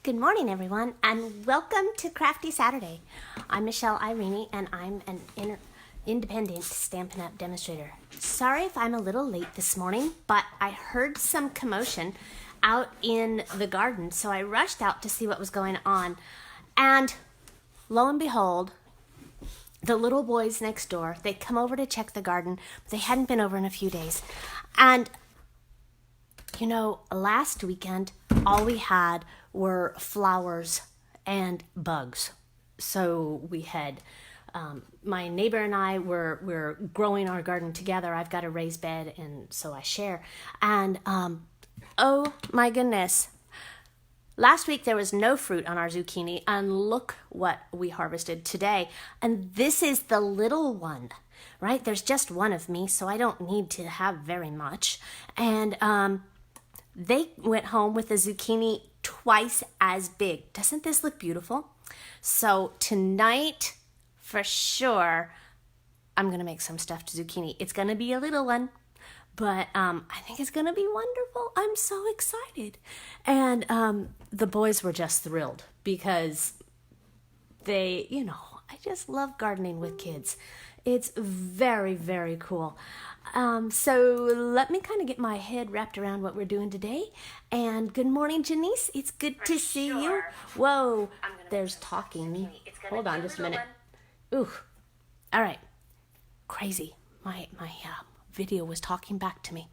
Good morning, everyone, and welcome to Crafty Saturday. I'm Michelle Irene, and I'm an independent Stampin' Up! Demonstrator. Sorry if I'm a little late this morning, but I heard some commotion out in the garden, so I rushed out to see what was going on. And lo and behold, the little boys next door, they'd come over to check the garden, but they hadn't been over in a few days. And you know, last weekend, all we had were flowers and bugs. So we had, my neighbor and I were growing our garden together. I've got a raised bed, and so I share. And oh my goodness, last week there was no fruit on our zucchini, and look what we harvested today. And this is the little one, right? There's just one of me, so I don't need to have very much. And they went home with a zucchini twice as big. Doesn't this look beautiful? So tonight, for sure, I'm going to make some stuffed zucchini. It's going to be a little one, but I think it's going to be wonderful. I'm so excited. And the boys were just thrilled because they, you know, I just love gardening with kids. It's very, very cool. So let me kind of get my head wrapped around what we're doing today. And good morning, Janice. It's good to see you. Whoa, there's talking. Hold on just a minute. Ooh, all right. Crazy. My video was talking back to me.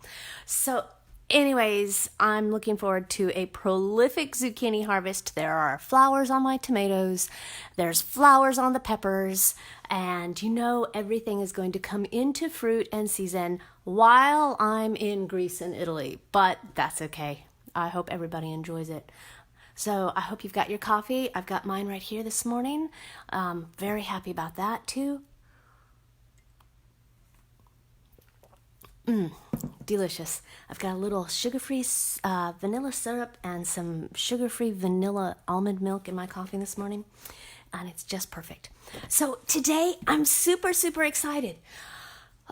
So anyways, I'm looking forward to a prolific zucchini harvest. There are flowers on my tomatoes. There's flowers on the peppers. And you know, everything is going to come into fruit and season while I'm in Greece and Italy. But that's okay. I hope everybody enjoys it. So I hope you've got your coffee. I've got mine right here this morning. Very happy about that too. Delicious. I've got a little sugar-free vanilla syrup and some sugar-free vanilla almond milk in my coffee this morning, and it's just perfect. So today I'm super, super excited.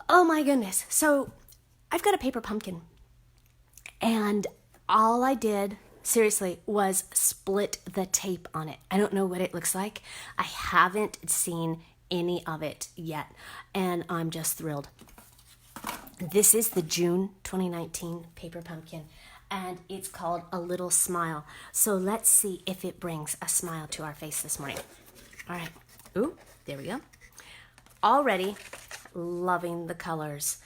Oh my goodness. So I've got a paper pumpkin, and all I did, seriously, was split the tape on it. I don't know what it looks like. I haven't seen any of it yet, and I'm just thrilled. This is the June 2019 paper pumpkin, and it's called A Little Smile. So let's see if it brings a smile to our face this morning. All right. Ooh, there we go. Already loving the colors.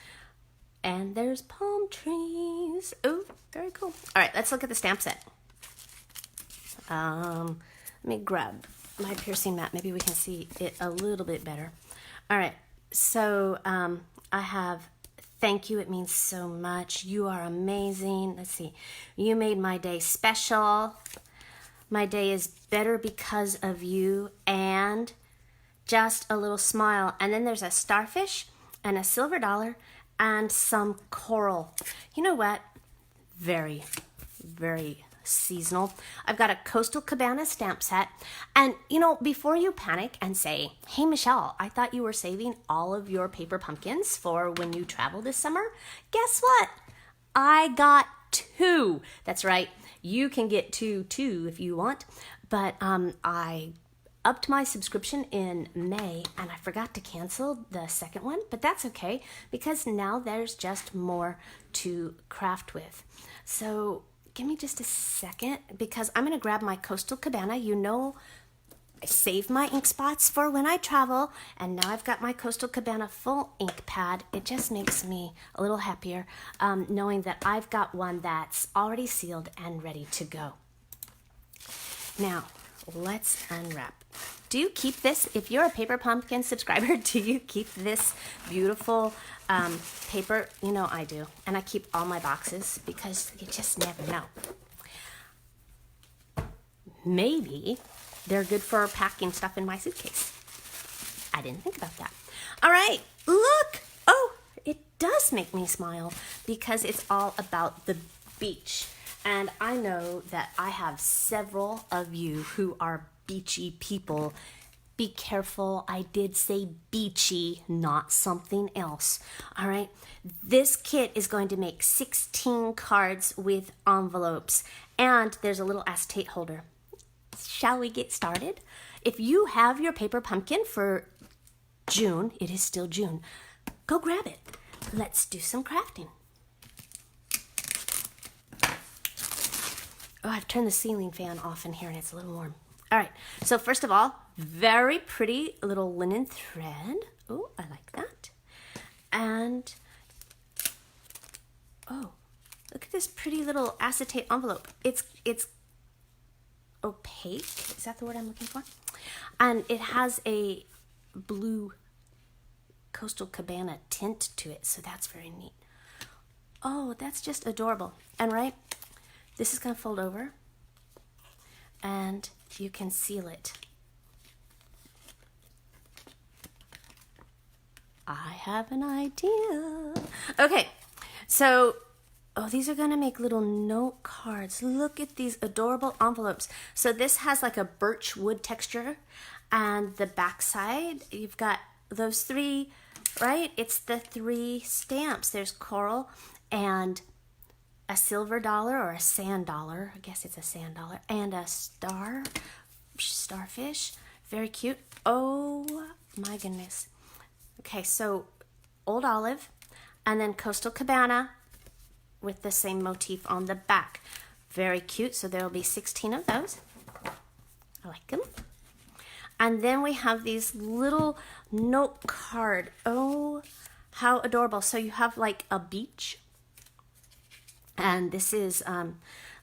And there's palm trees. Ooh, very cool. All right, let's look at the stamp set. Let me grab my piercing mat. Maybe we can see it a little bit better. All right, so I have thank you. It means so much. You are amazing. Let's see. You made my day special. My day is better because of you. And just a little smile. And then there's a starfish and a silver dollar and some coral. You know what? Very, very seasonal. I've got a Coastal Cabana stamp set. And, you know, before you panic and say, hey, Michelle, I thought you were saving all of your paper pumpkins for when you travel this summer. Guess what? I got 2. That's right. You can get 2 too if you want. But I upped my subscription in May, and I forgot to cancel the second one. But that's okay, because now there's just more to craft with. So give me just a second, because I'm going to grab my Coastal Cabana. You know, I save my ink spots for when I travel, and now I've got my Coastal Cabana full ink pad. It just makes me a little happier knowing that I've got one that's already sealed and ready to go. Now, let's unwrap. Do you keep this? If you're a Paper Pumpkin subscriber, do you keep this beautiful paper? You know I do. And I keep all my boxes because you just never know. Maybe they're good for packing stuff in my suitcase. I didn't think about that. All right, look. Oh, it does make me smile because it's all about the beach. And I know that I have several of you who are beachy people. Be careful, I did say beachy, not something else. All right, this kit is going to make 16 cards with envelopes, and there's a little acetate holder. shall we get started? If you have your paper pumpkin for June, it is still June, go grab it. Let's do some crafting. Oh, I've turned the ceiling fan off in here and it's a little warm. All right, so first of all, very pretty little linen thread. Oh, I like that. And, oh, look at this pretty little acetate envelope. It's opaque, is that the word I'm looking for? And it has a blue Coastal Cabana tint to it, so that's very neat. Oh, that's just adorable. And right, this is gonna fold over and you can seal it. I have an idea. Okay, so, oh, these are gonna make little note cards. Look at these adorable envelopes. So this has like a birch wood texture, and the back side, you've got those three, right? It's the three stamps. There's coral and a silver dollar or a sand dollar. I guess it's a sand dollar. And a starfish. Very cute. Oh my goodness. Okay, so Old Olive and then Coastal Cabana with the same motif on the back. Very cute. So there will be 16 of those. I like them. And then we have these little note card. Oh, how adorable. So you have like a beach. And this is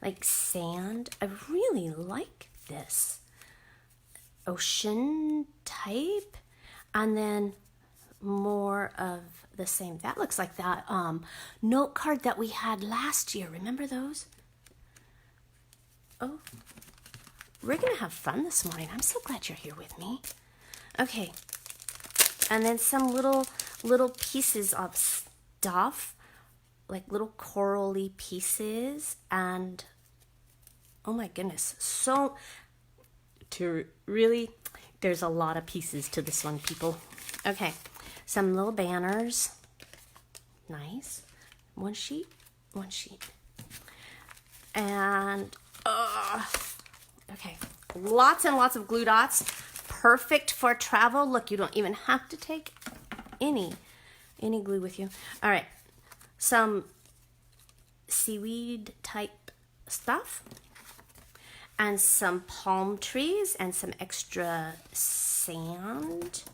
like sand. I really like this. Ocean type. And then more of the same. That looks like that note card that we had last year. Remember those? Oh, we're gonna have fun this morning. I'm so glad you're here with me. Okay, and then some little pieces of stuff, like little corally pieces, and oh my goodness, so there's a lot of pieces to this one, people. Okay, some little banners. Nice. One sheet. And, okay, lots and lots of glue dots. Perfect for travel. Look, you don't even have to take any glue with you. All right, some seaweed type stuff. And some palm trees and some extra sand.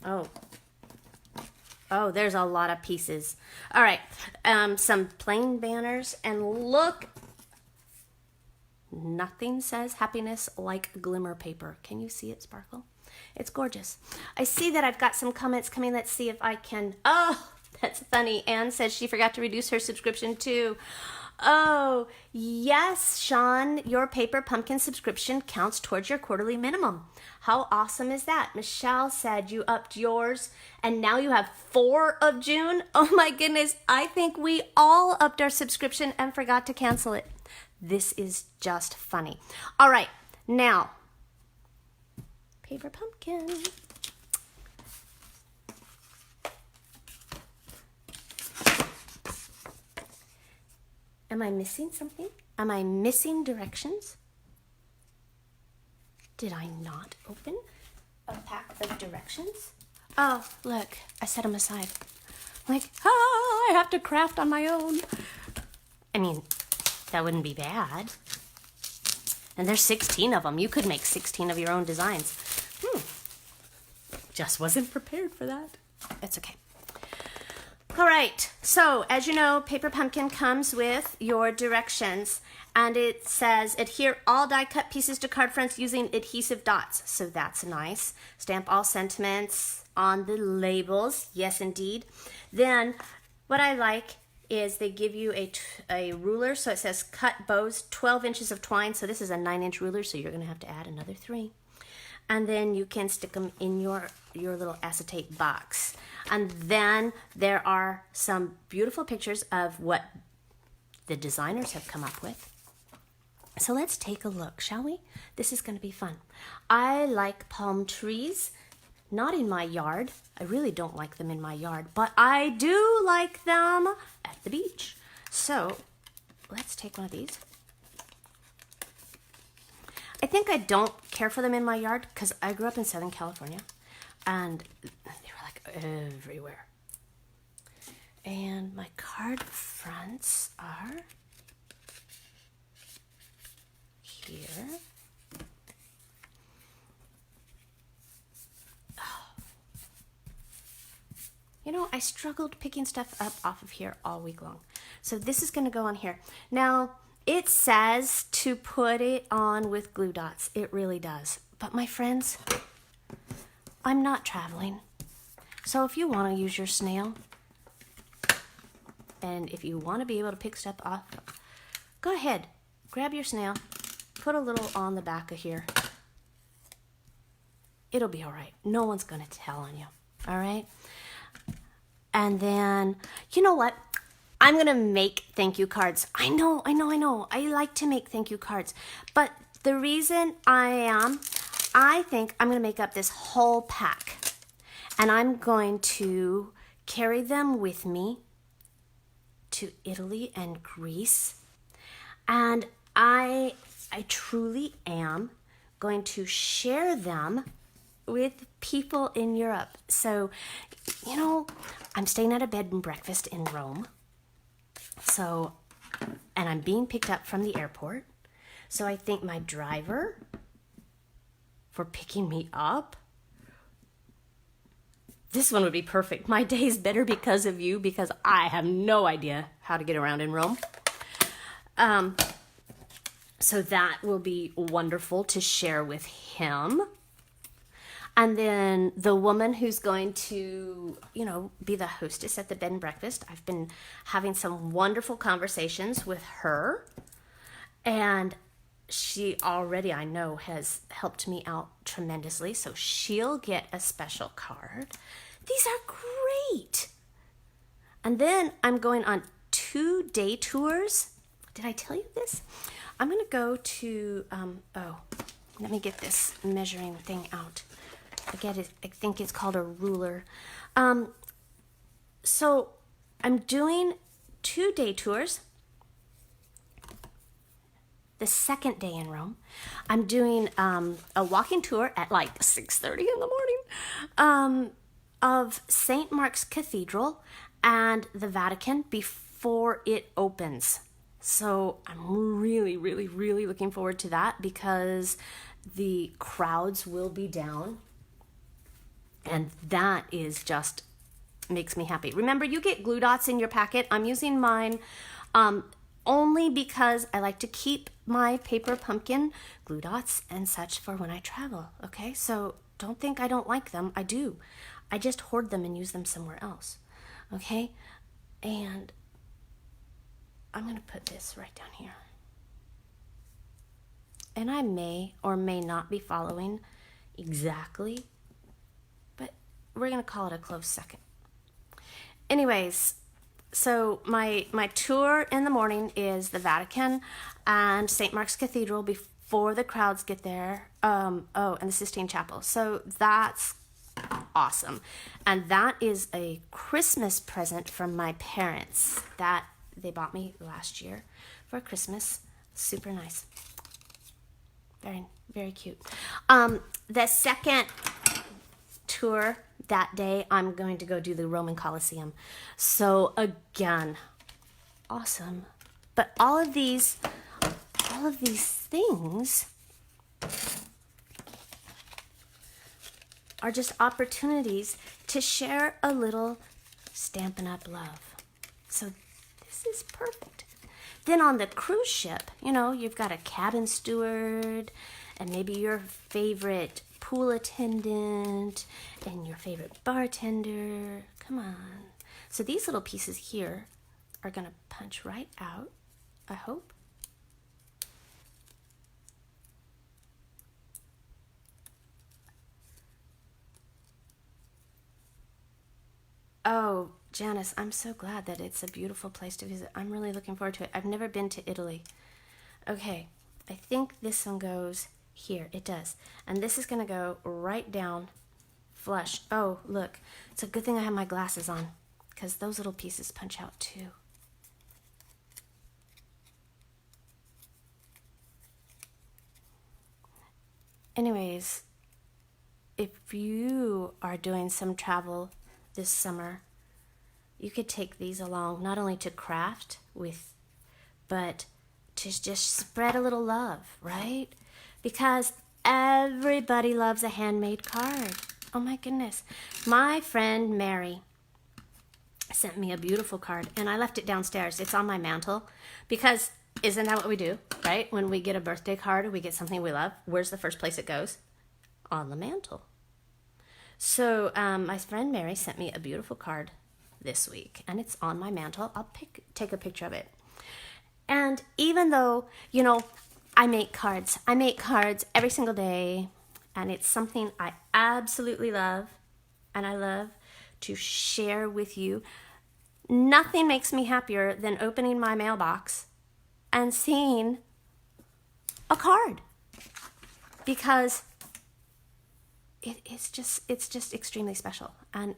Oh, there's a lot of pieces. All right, some plain banners, and look, nothing says happiness like glimmer paper. Can you see it sparkle? It's gorgeous. I see that I've got some comments coming. Let's see if I can, oh, that's funny. Anne says she forgot to reduce her subscription too. Oh, yes, Sean, your paper pumpkin subscription counts towards your quarterly minimum. How awesome is that? Michelle said you upped yours and now you have 4 of June. Oh my goodness, I think we all upped our subscription and forgot to cancel it. This is just funny. All right, now, paper pumpkin. Am I missing something? Am I missing directions? Did I not open a pack of directions? Oh, look, I set them aside. Like, I have to craft on my own. I mean, that wouldn't be bad. And there's 16 of them. You could make 16 of your own designs. Just wasn't prepared for that. It's okay. All right, so as you know, paper pumpkin comes with your directions, and it says adhere all die cut pieces to card fronts using adhesive dots. So that's nice. Stamp all sentiments on the labels. Yes, indeed. Then what I like is they give you a ruler. So it says cut bows 12 inches of twine. So this is a 9-inch ruler, so you're going to have to add another 3. And then you can stick them in your little acetate box. And then there are some beautiful pictures of what the designers have come up with. So let's take a look, shall we? This is going to be fun. I like palm trees, not in my yard. I really don't like them in my yard, but I do like them at the beach. So let's take one of these. I think I don't care for them in my yard because I grew up in Southern California and they were like everywhere. And my card fronts are here. You know, I struggled picking stuff up off of here all week long. So this is going to go on here. Now, it says to put it on with glue dots. It really does. But my friends, I'm not traveling. So if you want to use your snail, and if you want to be able to pick stuff off, go ahead. Grab your snail. Put a little on the back of here. It'll be all right. No one's going to tell on you. All right? And then, you know what? I'm going to make thank you cards. I know. I like to make thank you cards. But the reason I think I'm going to make up this whole pack. And I'm going to carry them with me to Italy and Greece. And I truly am going to share them with people in Europe. So, you know, I'm staying at a bed and breakfast in Rome. So, and I'm being picked up from the airport. So I think my driver for picking me up, this one would be perfect. My day is better because of you, because I have no idea how to get around in Rome. So that will be wonderful to share with him. And then the woman who's going to, you know, be the hostess at the bed and breakfast, I've been having some wonderful conversations with her. And she already, I know, has helped me out tremendously. So she'll get a special card. These are great. And then I'm going on 2 day tours. Did I tell you this? I'm going to go to, let me get this measuring thing out. I think it's called a ruler. So I'm doing 2 day tours. The second day in Rome, I'm doing a walking tour at like 6:30 in the morning of St. Mark's Cathedral and the Vatican before it opens. So I'm really, really, really looking forward to that because the crowds will be down. And that is just makes me happy. Remember, you get glue dots in your packet. I'm using mine only because I like to keep my paper pumpkin glue dots and such for when I travel. Okay, so don't think I don't like them. I do. I just hoard them and use them somewhere else. Okay, and I'm going to put this right down here. And I may or may not be following exactly, but we're going to call it a close second. Anyways, so my tour in the morning is the Vatican and St. Mark's Cathedral before the crowds get there. And the Sistine Chapel. So that's awesome. And that is a Christmas present from my parents that they bought me last year for Christmas. Super nice. Very, very cute. The second tour that day, I'm going to go do the Roman Colosseum. So again, awesome. But all of these things are just opportunities to share a little Stampin' Up! Love. So this is perfect. Then on the cruise ship, you know, you've got a cabin steward and maybe your favorite pool attendant and your favorite bartender. Come on. So these little pieces here are going to punch right out, I hope. Oh, Janice, I'm so glad that it's a beautiful place to visit. I'm really looking forward to it. I've never been to Italy. Okay, I think this one goes here. It does. And this is going to go right down flush. Oh, look. It's a good thing I have my glasses on because those little pieces punch out too. anyways, if you are doing some travel this summer, you could take these along, not only to craft with, but to just spread a little love, right? Because everybody loves a handmade card. Oh my goodness. My friend Mary sent me a beautiful card, and I left it downstairs. It's on my mantle, because isn't that what we do, right? When we get a birthday card or we get something we love, where's the first place it goes? On the mantle. So my friend Mary sent me a beautiful card this week, and it's on my mantle. I'll take a picture of it. And even though, you know, I make cards every single day, and it's something I absolutely love, and I love to share with you. Nothing makes me happier than opening my mailbox and seeing a card, because it's just extremely special. And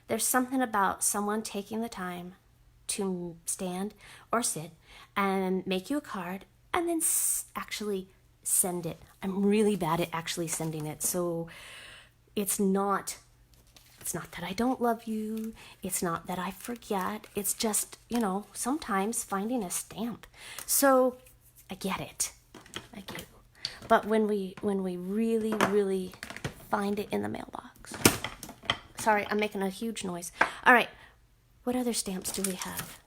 there's something about someone taking the time to stand or sit and make you a card and then actually send it. I'm really bad at actually sending it, so it's not that I don't love you. It's not that I forget. It's just, you know, sometimes finding a stamp. So I get it. I do. But when we really, really find it in the mailbox. Sorry, I'm making a huge noise. All right. What other stamps do we have?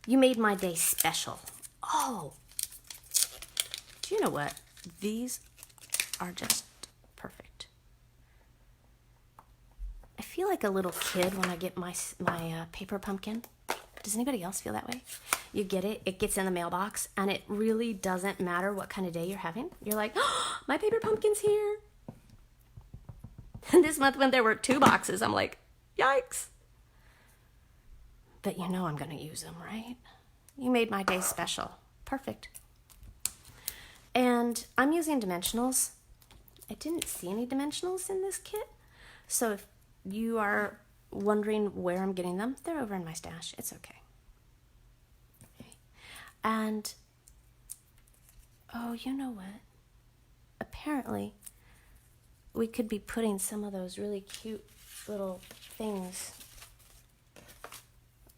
You made my day special. Oh. Do you know what? These are just perfect. I feel like a little kid when I get my paper pumpkin. Does anybody else feel that way? You get it, it gets in the mailbox, and it really doesn't matter what kind of day you're having. You're like, oh, my paper pumpkin's here. And this month when there were 2 boxes, I'm like, yikes. But you know I'm going to use them, right? You made my day special. Perfect. And I'm using dimensionals. I didn't see any dimensionals in this kit. So if you are wondering where I'm getting them, they're over in my stash. It's okay. And, oh, you know what? Apparently, we could be putting some of those really cute little things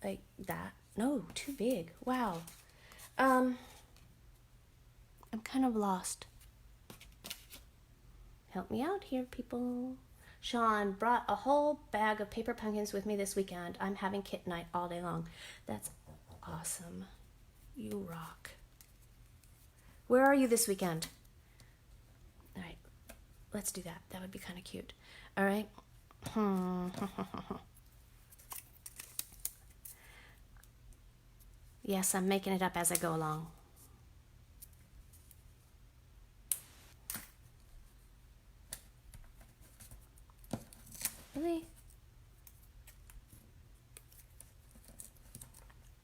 like that. No, too big. Wow. I'm kind of lost. Help me out here, people. Sean brought a whole bag of paper pumpkins with me this weekend. I'm having kit night all day long. That's awesome. You rock. Where are you this weekend? All right, let's do that. That would be kind of cute. All right. Yes, I'm making it up as I go along. Really?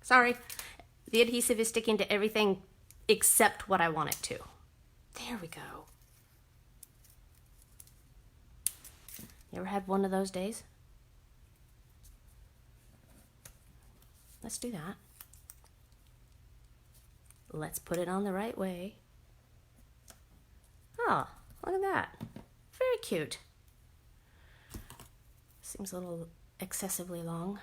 Sorry. The adhesive is sticking to everything except what I want it to. There we go. You ever had one of those days? Let's do that. Let's put it on the right way. Oh, look at that. Very cute. Seems a little excessively long.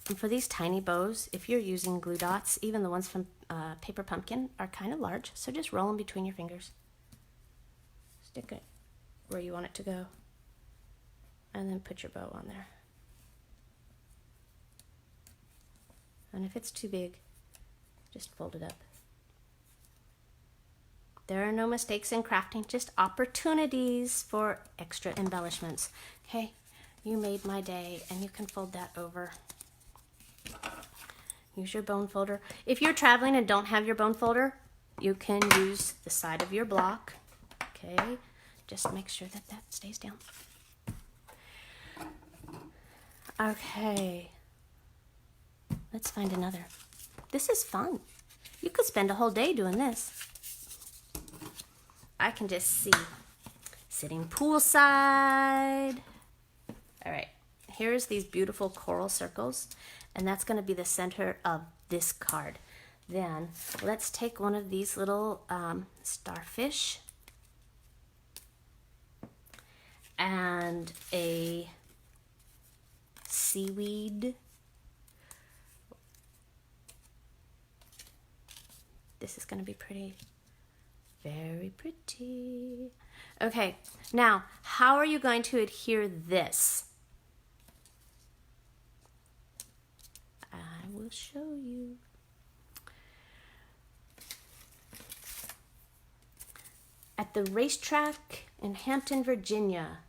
And for these tiny bows, if you're using glue dots, even the ones from Paper Pumpkin are kind of large, so just roll them between your fingers. Stick it where you want it to go, and then put your bow on there. And if it's too big, just fold it up. There are no mistakes in crafting, just opportunities for extra embellishments. Okay, you made my day, and you can fold that over. Use your bone folder. If you're traveling and don't have your bone folder, you can use the side of your block. Okay, just make sure that that stays down. Okay, let's find another. This is fun. You could spend a whole day doing this. I can just see sitting poolside. here's these beautiful coral circles, and that's going to be the center of this card. Then let's take one of these little starfish and a seaweed. This is going to be pretty. Very pretty. Okay, now, how are you going to adhere this? I will show you. At the racetrack in Hampton, Virginia.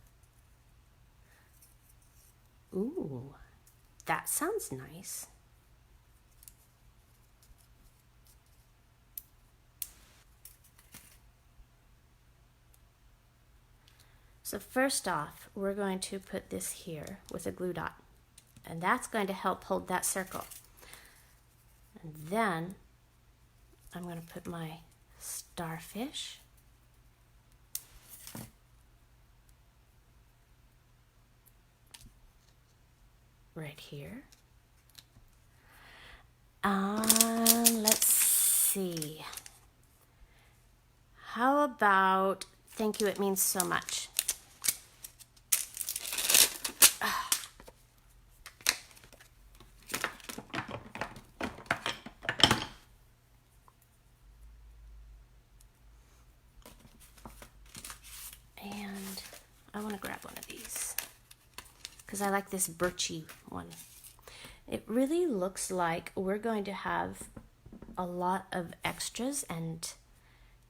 Ooh, that sounds nice. So first off, we're going to put this here with a glue dot, and that's going to help hold that circle. And then I'm going to put my starfish right here. Let's see. How about thank you, it means so much. And I want to grab one of these because I like this birchy one. It really looks like we're going to have a lot of extras, and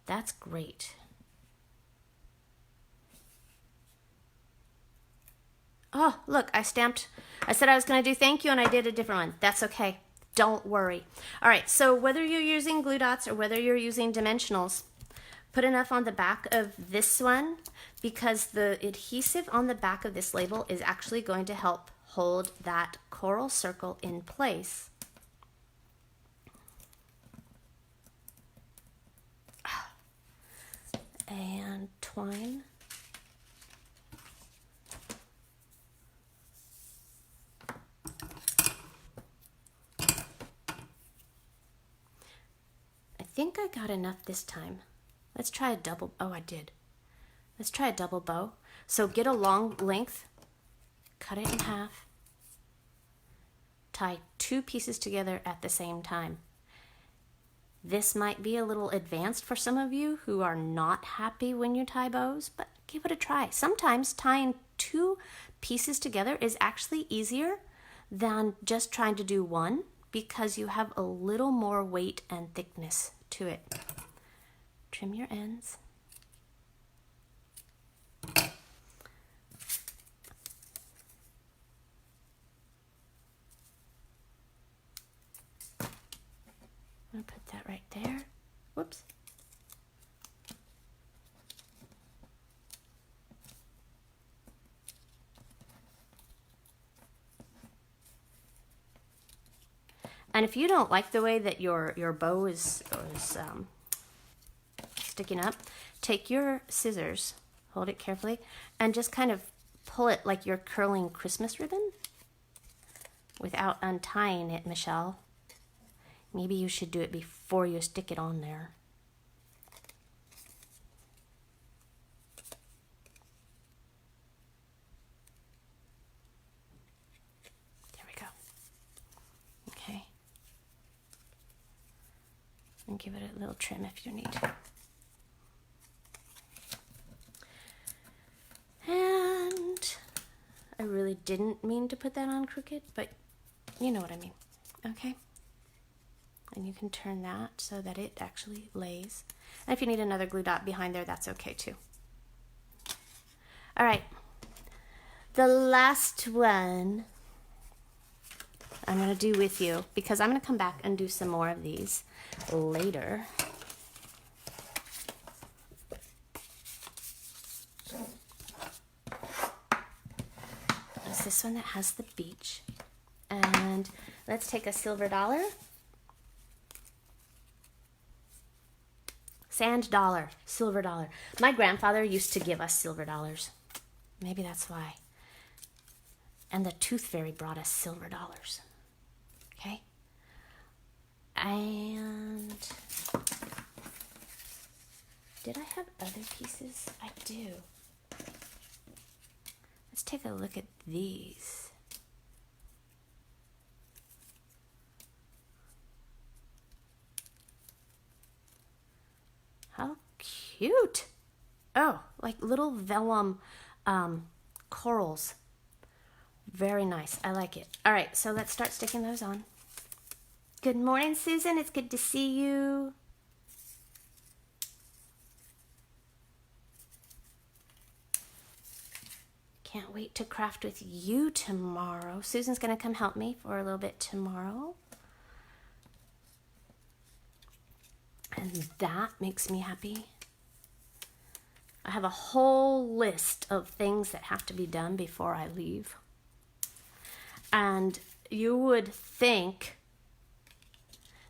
that's great. Oh, look, I said I was going to do thank you, and I did a different one. That's okay. Don't worry. All right, so whether you're using glue dots or whether you're using dimensionals, put enough on the back of this one because the adhesive on the back of this label is actually going to help hold that coral circle in place. And twine. I think I got enough this time. Let's try a double, oh, I did. Let's try a double bow. So get a long length, cut it in half, tie two pieces together at the same time. This might be a little advanced for some of you who are not happy when you tie bows, but give it a try. Sometimes tying two pieces together is actually easier than just trying to do one because you have a little more weight and thickness to it. Trim your ends. I'm going to put that right there. Whoops. And if you don't like the way that your bow is sticking up, take your scissors, hold it carefully, and just kind of pull it like you're curling Christmas ribbon without untying it, Michelle. Maybe you should do it before you stick it on there. There we go. Okay. And give it a little trim if you need to. And I really didn't mean to put that on crooked, but you know what I mean. Okay. And you can turn that so that it actually lays. And if you need another glue dot behind there, that's okay too. All right. The last one I'm going to do with you because I'm going to come back and do some more of these later. It's this one that has the beach. And let's take a silver dollar. Sand dollar, silver dollar. My grandfather used to give us silver dollars. Maybe that's why. And the tooth fairy brought us silver dollars. Okay? And did I have other pieces? I do. Let's take a look at these. How cute. Oh, like little vellum corals. Very nice. I like it. All right, so let's start sticking those on. Good morning, Susan. It's good to see you. Can't wait to craft with you tomorrow. Susan's going to come help me for a little bit tomorrow. And that makes me happy. I have a whole list of things that have to be done before I leave. And you would think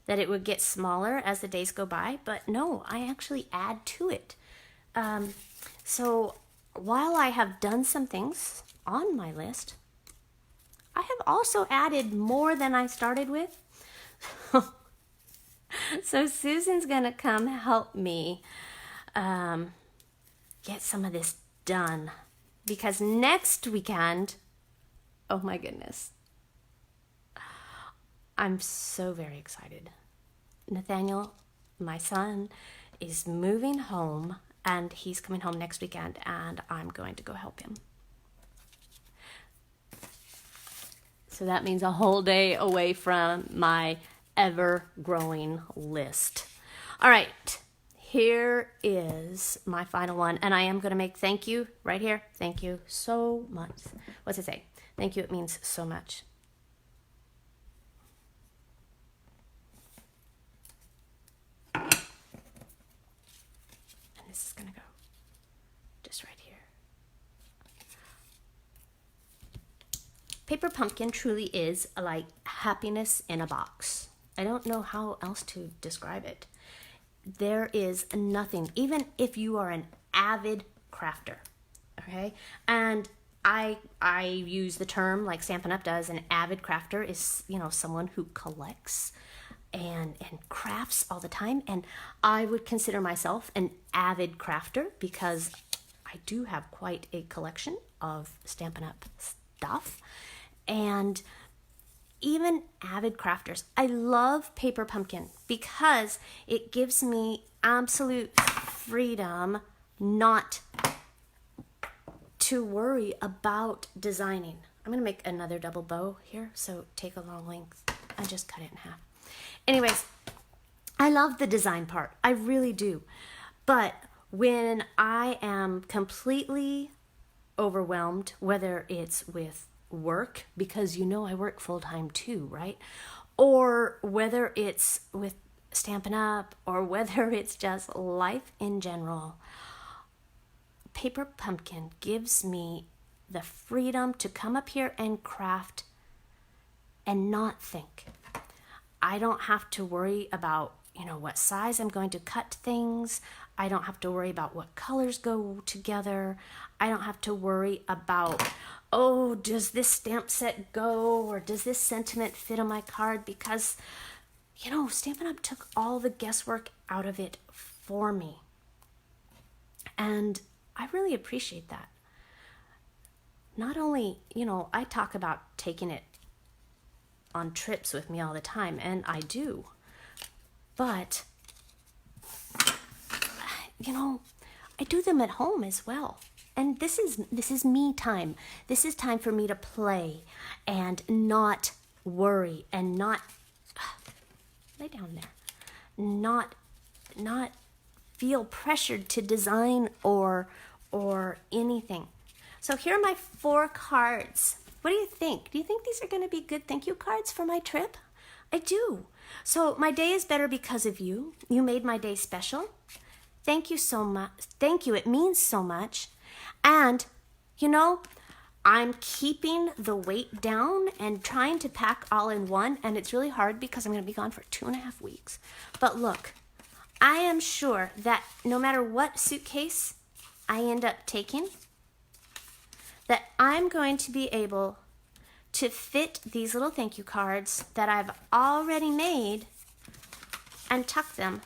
that it would get smaller as the days go by, but no, I actually add to it. So while I have done some things on my list, I have also added more than I started with. So Susan's going to come help me get some of this done, because next weekend, oh my goodness, I'm so very excited. Nathaniel, my son, is moving home, and he's coming home next weekend, and I'm going to go help him. So that means a whole day away from my ever-growing list. All right, here is my final one, and I am going to make thank you right here. Thank you so much. What's it say? Thank you, it means so much. And this is going to go just right here. Paper Pumpkin truly is like happiness in a box. I don't know how else to describe it. There is nothing, even if you are an avid crafter, okay? And I use the term like Stampin' Up! Does. An avid crafter is, you know, someone who collects and crafts all the time. And I would consider myself an avid crafter because I do have quite a collection of Stampin' Up! Stuff. And even avid crafters, I love Paper Pumpkin because it gives me absolute freedom not to worry about designing. I'm gonna make another double bow here, so take a long length and just cut it in half. Anyways, I love the design part, I really do. But when I am completely overwhelmed, whether it's with work, because you know I work full-time too, right? Or whether it's with Stampin' Up, or whether it's just life in general, Paper Pumpkin gives me the freedom to come up here and craft and not think. I don't have to worry about, you know, what size I'm going to cut things. I don't have to worry about what colors go together. I don't have to worry about, oh, does this stamp set go, or does this sentiment fit on my card? Because, you know, Stampin' Up! Took all the guesswork out of it for me. And I really appreciate that. Not only, you know, I talk about taking it on trips with me all the time, and I do. But, you know, I do them at home as well. And this is me time. This is time for me to play and not worry and not lay down there. Not feel pressured to design or anything. So here are my 4 cards. What do you think? Do you think these are going to be good thank you cards for my trip? I do. So my day is better because of you. You made my day special. Thank you so much. Thank you. It means so much. And, you know, I'm keeping the weight down and trying to pack all in one. And it's really hard because I'm going to be gone for 2.5 weeks. But look, I am sure that no matter what suitcase I end up taking, that I'm going to be able to fit these little thank you cards that I've already made and tuck them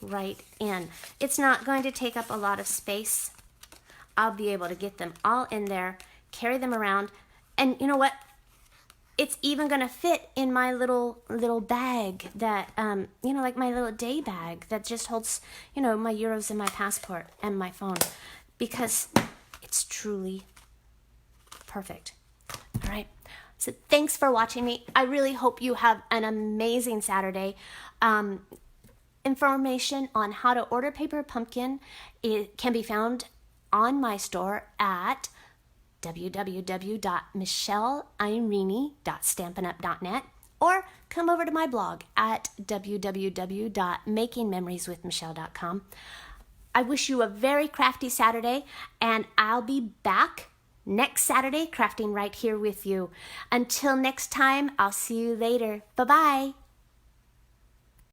right in. It's not going to take up a lot of space. I'll be able to get them all in there, carry them around, and you know what? It's even going to fit in my little bag that, you know, like my little day bag that just holds, you know, my euros and my passport and my phone, because it's truly perfect. All right. So thanks for watching me. I really hope you have an amazing Saturday. Information on how to order paper pumpkin, it can be found on my store at www.michelleirene.stampinup.net, or come over to my blog at www.makingmemorieswithmichelle.com. I wish you a very crafty Saturday, and I'll be back next Saturday crafting right here with you. Until next time, I'll see you later. Bye-bye.